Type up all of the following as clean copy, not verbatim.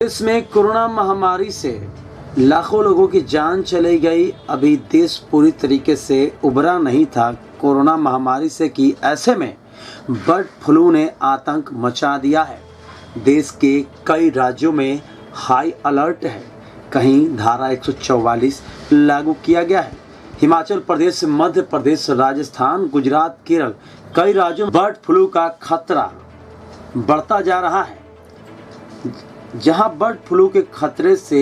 देश में कोरोना महामारी से लाखों लोगों की जान चली गई। अभी देश पूरी तरीके से उभरा नहीं था कोरोना महामारी से कि ऐसे में बर्ड फ्लू ने आतंक मचा दिया है। देश के कई राज्यों में हाई अलर्ट है, कहीं धारा 144 लागू किया गया है। हिमाचल प्रदेश, मध्य प्रदेश, राजस्थान, गुजरात, केरल, कई राज्यों में बर्ड फ्लू का खतरा बढ़ता जा रहा है। जहां बर्ड फ्लू के खतरे से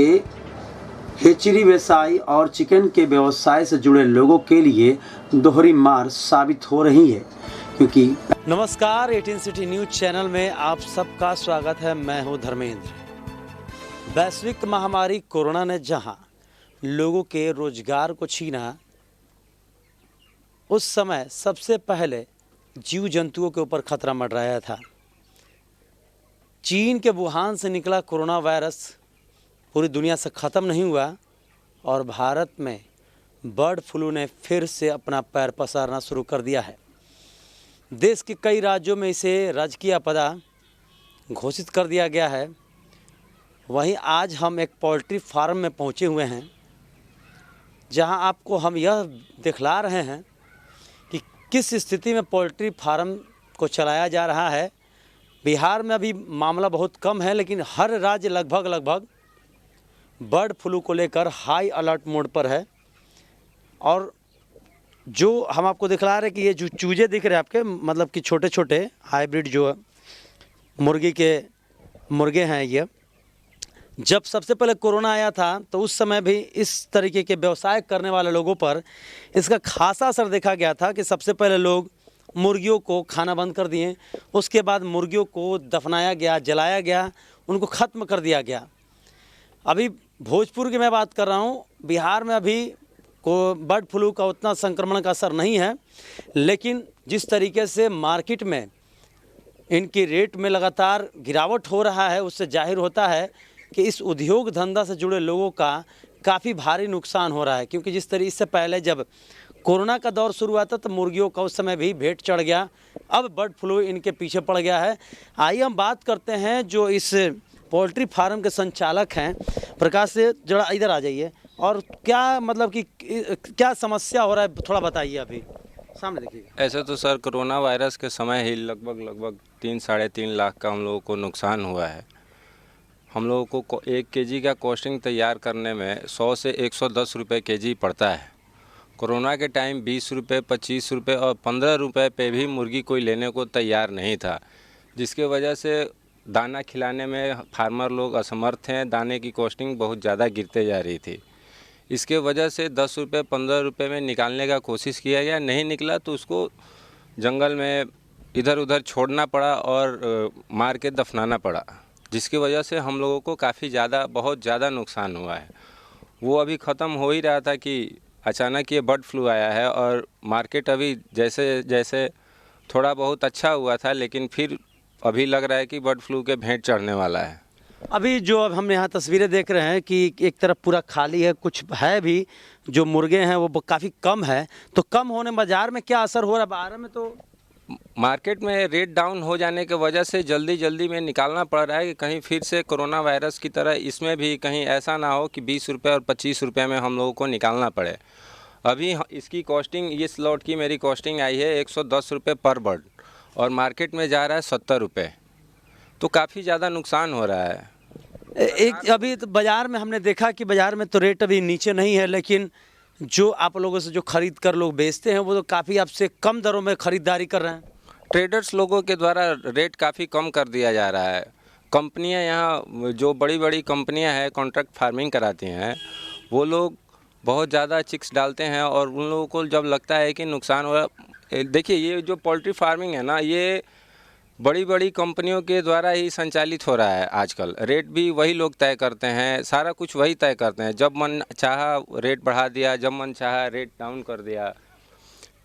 हेचरी व्यवसायी और चिकन के व्यवसाय से जुड़े लोगों के लिए दोहरी मार साबित हो रही है। क्योंकि नमस्कार, 18 सिटी न्यूज चैनल में आप सबका स्वागत है। मैं हूं धर्मेंद्र। वैश्विक महामारी कोरोना ने जहां लोगों के रोजगार को छीना, उस समय सबसे पहले जीव जंतुओं के ऊपर खतरा मंडराया था। चीन के वुहान से निकला कोरोना वायरस पूरी दुनिया से ख़त्म नहीं हुआ और भारत में बर्ड फ्लू ने फिर से अपना पैर पसारना शुरू कर दिया है। देश के कई राज्यों में इसे राजकीय आपदा घोषित कर दिया गया है। वहीं आज हम एक पोल्ट्री फार्म में पहुंचे हुए हैं, जहां आपको हम यह दिखला रहे हैं कि किस स्थिति में पोल्ट्री फार्म को चलाया जा रहा है। बिहार में अभी मामला बहुत कम है, लेकिन हर राज्य लगभग बर्ड फ्लू को लेकर हाई अलर्ट मोड पर है। और जो हम आपको दिखला रहे हैं कि ये जो चूजे दिख रहे हैं आपके, मतलब कि छोटे छोटे हाइब्रिड जो मुर्गे हैं, ये जब सबसे पहले कोरोना आया था तो उस समय भी इस तरीके के व्यवसाय करने वाले लोगों पर इसका खासा असर देखा गया था कि सबसे पहले लोग मुर्गियों को खाना बंद कर दिए, उसके बाद मुर्गियों को दफनाया गया, जलाया गया, उनको ख़त्म कर दिया गया। अभी भोजपुर की मैं बात कर रहा हूँ, बिहार में अभी को बर्ड फ्लू का उतना संक्रमण का असर नहीं है, लेकिन जिस तरीके से मार्केट में इनकी रेट में लगातार गिरावट हो रहा है, उससे जाहिर होता है कि इस उद्योग धंधा से जुड़े लोगों का काफ़ी भारी नुकसान हो रहा है। क्योंकि जिस तरीके से पहले जब कोरोना का दौर शुरू हुआ था तो मुर्गियों का उस समय भी भेंट चढ़ गया, अब बर्ड फ्लू इनके पीछे पड़ गया है। आइए हम बात करते हैं जो इस पोल्ट्री फार्म के संचालक हैं। प्रकाश से जरा इधर आ जाइए, और क्या मतलब कि क्या समस्या हो रहा है थोड़ा बताइए। अभी सामने देखिएगा। ऐसे तो सर कोरोना वायरस के समय ही लगभग 3-3.5 लाख का हम लोगों को नुकसान हुआ है। हम लोगों को 1 केजी का कॉस्टिंग तैयार करने में 100 से 110 रुपये केजी पड़ता है। कोरोना के टाइम 20 रुपये, 25 रुपये और 15 रुपये पे भी मुर्गी कोई लेने को तैयार नहीं था, जिसके वजह से दाना खिलाने में फार्मर लोग असमर्थ हैं। दाने की कॉस्टिंग बहुत ज़्यादा गिरते जा रही थी। इसके वजह से 10 रुपये, 15 रुपये में निकालने का कोशिश किया गया, नहीं निकला तो उसको जंगल में इधर उधर छोड़ना पड़ा और मार के दफनाना पड़ा, जिसकी वजह से हम लोगों को बहुत ज़्यादा नुकसान हुआ है। वो अभी ख़त्म हो ही रहा था कि अचानक ये बर्ड फ्लू आया है और मार्केट अभी जैसे थोड़ा बहुत अच्छा हुआ था, लेकिन फिर अभी लग रहा है कि बर्ड फ्लू के भेंट चढ़ने वाला है। अभी जो अब हम यहाँ तस्वीरें देख रहे हैं कि एक तरफ पूरा खाली है, कुछ है भी जो मुर्गे हैं वो काफ़ी कम है। तो कम होने बाज़ार में क्या असर हो रहा है? बाहर में तो मार्केट में रेट डाउन हो जाने की वजह से जल्दी में निकालना पड़ रहा है कि कहीं फिर से कोरोना वायरस की तरह इसमें भी कहीं ऐसा ना हो कि 20 रुपये और 25 रुपये में हम लोगों को निकालना पड़े। अभी इसकी कॉस्टिंग, इस लॉट की मेरी कॉस्टिंग आई है 110 रुपये पर बर्ड और मार्केट में जा रहा है 70 रुपये। तो काफ़ी ज़्यादा नुकसान हो रहा है। एक अभी तो बाज़ार में हमने देखा कि बाज़ार में तो रेट अभी नीचे नहीं है, लेकिन जो आप लोगों से जो खरीद कर लोग बेचते हैं वो तो काफ़ी आपसे कम दरों में ख़रीदारी कर रहे हैं। ट्रेडर्स लोगों के द्वारा रेट काफ़ी कम कर दिया जा रहा है। कंपनियां, यहाँ जो बड़ी कंपनियां हैं कॉन्ट्रैक्ट फार्मिंग कराती हैं, वो लोग बहुत ज़्यादा चिक्स डालते हैं और उन लोगों को जब लगता है कि नुकसान हो रहा। देखिए, ये जो पोल्ट्री फार्मिंग है ना, ये बड़ी कंपनियों के द्वारा ही संचालित हो रहा है आजकल। रेट भी वही लोग तय करते हैं, सारा कुछ वही तय करते हैं। जब मन चाहा रेट बढ़ा दिया, जब मन चाहा रेट डाउन कर दिया।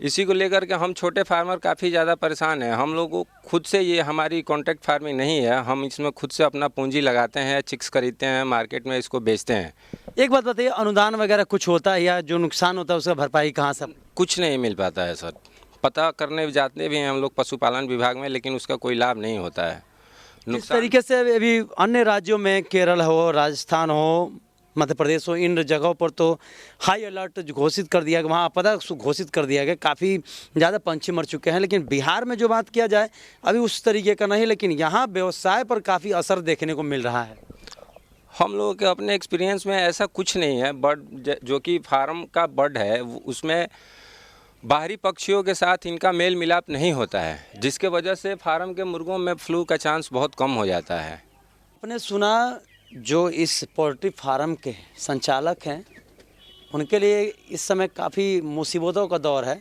इसी को लेकर के हम छोटे फार्मर काफ़ी ज़्यादा परेशान हैं। हम लोग को खुद से, ये हमारी कॉन्ट्रैक्ट फार्मिंग नहीं है, हम इसमें खुद से अपना पूंजी लगाते हैं, चिक्स खरीदते हैं, मार्केट में इसको बेचते हैं। एक बात बताइए, अनुदान वगैरह कुछ होता है या जो नुकसान होता है उसका भरपाई कहाँ से? कुछ नहीं मिल पाता है सर। पता करने जाते भी हैं हम लोग पशुपालन विभाग में, लेकिन उसका कोई लाभ नहीं होता है। इस तरीके से अभी अन्य राज्यों में केरल हो, राजस्थान हो, मध्य प्रदेश हो, इन जगहों पर तो हाई अलर्ट घोषित कर दिया गया, वहाँ आपदा घोषित कर दिया गया, काफ़ी ज़्यादा पंछी मर चुके हैं। लेकिन बिहार में जो बात किया जाए अभी उस तरीके का नहीं, लेकिन यहाँ व्यवसाय पर काफ़ी असर देखने को मिल रहा है। हम लोगों के अपने एक्सपीरियंस में ऐसा कुछ नहीं है। बर्ड जो कि फार्म का बर्ड है उसमें बाहरी पक्षियों के साथ इनका मेल मिलाप नहीं होता है, जिसके वजह से फार्म के मुर्गों में फ्लू का चांस बहुत कम हो जाता है। आपने सुना जो इस पोल्ट्री फार्म के संचालक हैं उनके लिए इस समय काफ़ी मुसीबतों का दौर है,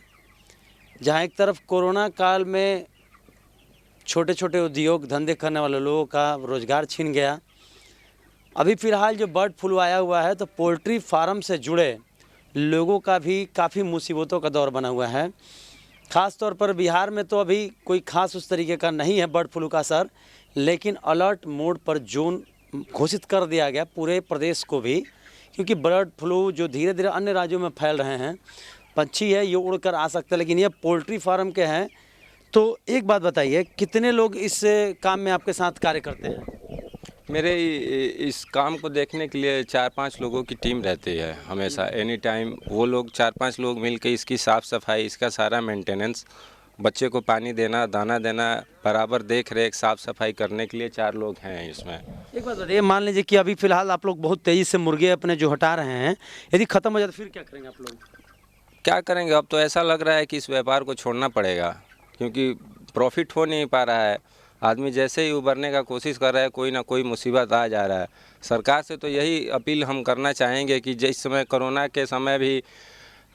जहां एक तरफ कोरोना काल में छोटे छोटे उद्योग धंधे करने वाले लोगों का रोज़गार छिन गया। अभी फ़िलहाल जो बर्ड फ्लू आया हुआ है तो पोल्ट्री फार्म से जुड़े लोगों का भी काफ़ी मुसीबतों का दौर बना हुआ है। ख़ास तौर पर बिहार में तो अभी कोई ख़ास उस तरीके का नहीं है बर्ड फ्लू का असर, लेकिन अलर्ट मोड पर जोन घोषित कर दिया गया पूरे प्रदेश को भी, क्योंकि बर्ड फ्लू जो धीरे धीरे अन्य राज्यों में फैल रहे हैं, पंछी है ये उड़कर आ सकते हैं, लेकिन ये पोल्ट्री फार्म के हैं। तो एक बात बताइए, कितने लोग इस काम में आपके साथ कार्य करते हैं? मेरे इस काम को देखने के लिए 4-5 लोगों की टीम रहती है हमेशा, एनी टाइम। वो लोग 4-5 लोग मिलकर इसकी साफ़ सफाई, इसका सारा मेंटेनेंस, बच्चे को पानी देना, दाना देना, बराबर देख रेख, साफ़ सफाई करने के लिए 4 लोग हैं इसमें। एक बात बताइए, मान लीजिए कि अभी फ़िलहाल आप लोग बहुत तेज़ी से मुर्गे अपने जो हटा रहे हैं, यदि ख़त्म हो जाए तो फिर क्या करेंगे आप लोग? क्या करेंगे, अब तो ऐसा लग रहा है कि इस व्यापार को छोड़ना पड़ेगा, क्योंकि प्रॉफिट हो नहीं पा रहा है। आदमी जैसे ही उभरने का कोशिश कर रहा है, कोई ना कोई मुसीबत आ जा रहा है। सरकार से तो यही अपील हम करना चाहेंगे कि जिस समय कोरोना के समय भी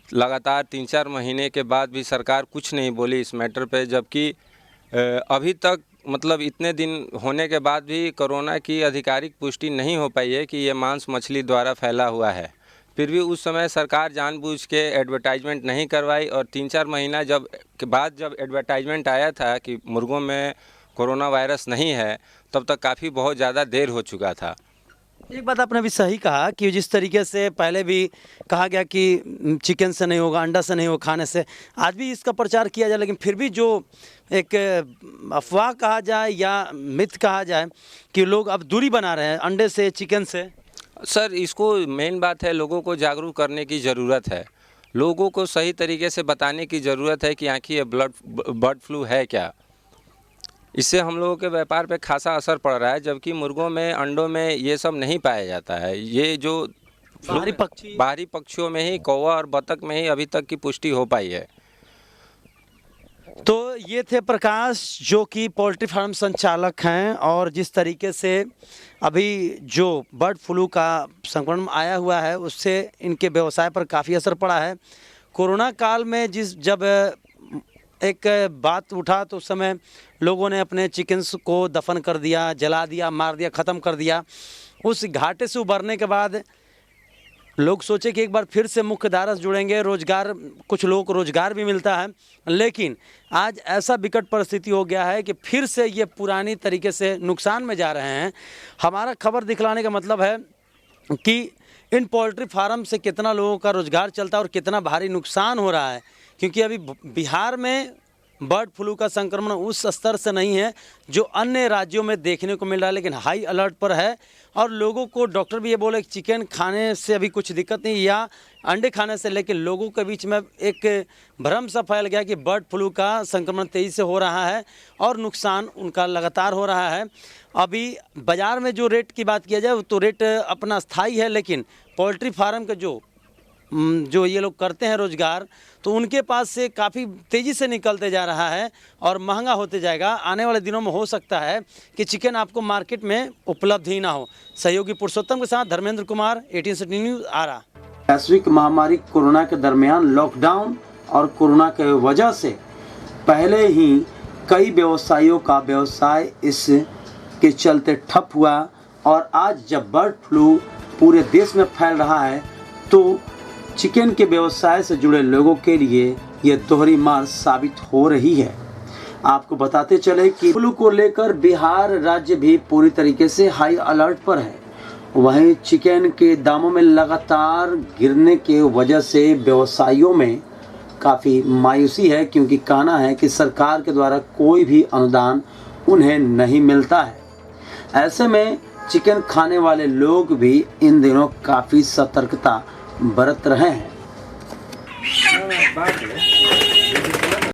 लगातार 3-4 महीने के बाद भी सरकार कुछ नहीं बोली इस मैटर पे, जबकि अभी तक मतलब इतने दिन होने के बाद भी कोरोना की आधिकारिक पुष्टि नहीं हो पाई है कि ये मांस मछली द्वारा फैला हुआ है। फिर भी उस समय सरकार जानबूझ के एडवर्टाइजमेंट नहीं करवाई, और 3-4 महीना के बाद जब एडवर्टाइजमेंट आया था कि मुर्गों में कोरोना वायरस नहीं है, तब तक काफ़ी बहुत ज़्यादा देर हो चुका था। एक बात आपने भी सही कहा कि जिस तरीके से पहले भी कहा गया कि चिकन से नहीं होगा, अंडा से नहीं होगा, खाने से, आज भी इसका प्रचार किया जाए, लेकिन फिर भी जो एक अफवाह कहा जाए या मिथ कहा जाए कि लोग अब दूरी बना रहे हैं अंडे से, चिकन से। सर, इसको मेन बात है, लोगों को जागरूक करने की ज़रूरत है। लोगों को सही तरीके से बताने की ज़रूरत है कि आखिर ये बर्ड फ्लू है क्या। इससे हम लोगों के व्यापार पे खासा असर पड़ रहा है, जबकि मुर्गों में, अंडों में ये सब नहीं पाया जाता है। ये जो बाहरी पक्षियों में ही, कौवा और बतख में ही अभी तक की पुष्टि हो पाई है। तो ये थे प्रकाश, जो कि पोल्ट्री फार्म संचालक हैं, और जिस तरीके से अभी जो बर्ड फ्लू का संक्रमण आया हुआ है उससे इनके व्यवसाय पर काफ़ी असर पड़ा है। कोरोना काल में जब एक बात उठा तो उस समय लोगों ने अपने चिकन्स को दफन कर दिया, जला दिया, मार दिया, ख़त्म कर दिया। उस घाटे से उबरने के बाद लोग सोचे कि एक बार फिर से मुख्य धारा से जुड़ेंगे, रोजगार, कुछ लोगों को रोजगार भी मिलता है। लेकिन आज ऐसा विकट परिस्थिति हो गया है कि फिर से ये पुरानी तरीके से नुकसान में जा रहे हैं। हमारा खबर दिखलाने का मतलब है कि इन पोल्ट्री फार्म से कितना लोगों का रोजगार चलता है और कितना भारी नुकसान हो रहा है, क्योंकि अभी बिहार में बर्ड फ्लू का संक्रमण उस स्तर से नहीं है जो अन्य राज्यों में देखने को मिल रहा है, लेकिन हाई अलर्ट पर है। और लोगों को डॉक्टर भी ये बोले कि चिकन खाने से अभी कुछ दिक्कत नहीं या अंडे खाने से, लेकिन लोगों के बीच में एक भ्रम सा फैल गया कि बर्ड फ्लू का संक्रमण तेज़ी से हो रहा है और नुकसान उनका लगातार हो रहा है। अभी बाज़ार में जो रेट की बात किया जाए तो रेट अपना स्थायी है, लेकिन पोल्ट्री फार्म के जो ये लोग करते हैं रोज़गार, तो उनके पास से काफ़ी तेज़ी से निकलते जा रहा है और महंगा होते जाएगा। आने वाले दिनों में हो सकता है कि चिकन आपको मार्केट में उपलब्ध ही ना हो। सहयोगी पुरुषोत्तम के साथ धर्मेंद्र कुमार, 18 सिटी न्यूज़, आरा। वैश्विक महामारी कोरोना के दरमियान लॉकडाउन और कोरोना के वजह से पहले ही कई व्यवसायियों का व्यवसाय इसके चलते ठप हुआ, और आज जब बर्ड फ्लू पूरे देश में फैल रहा है तो चिकन के व्यवसाय से जुड़े लोगों के लिए यह दोहरी मार साबित हो रही है। आपको बताते चले कि फ्लू को लेकर बिहार राज्य भी पूरी तरीके से हाई अलर्ट पर है। वहीं चिकन के दामों में लगातार गिरने के वजह से व्यवसायियों में काफ़ी मायूसी है, क्योंकि कहना है कि सरकार के द्वारा कोई भी अनुदान उन्हें नहीं मिलता है। ऐसे में चिकन खाने वाले लोग भी इन दिनों काफ़ी सतर्कता बरत रहे हैं।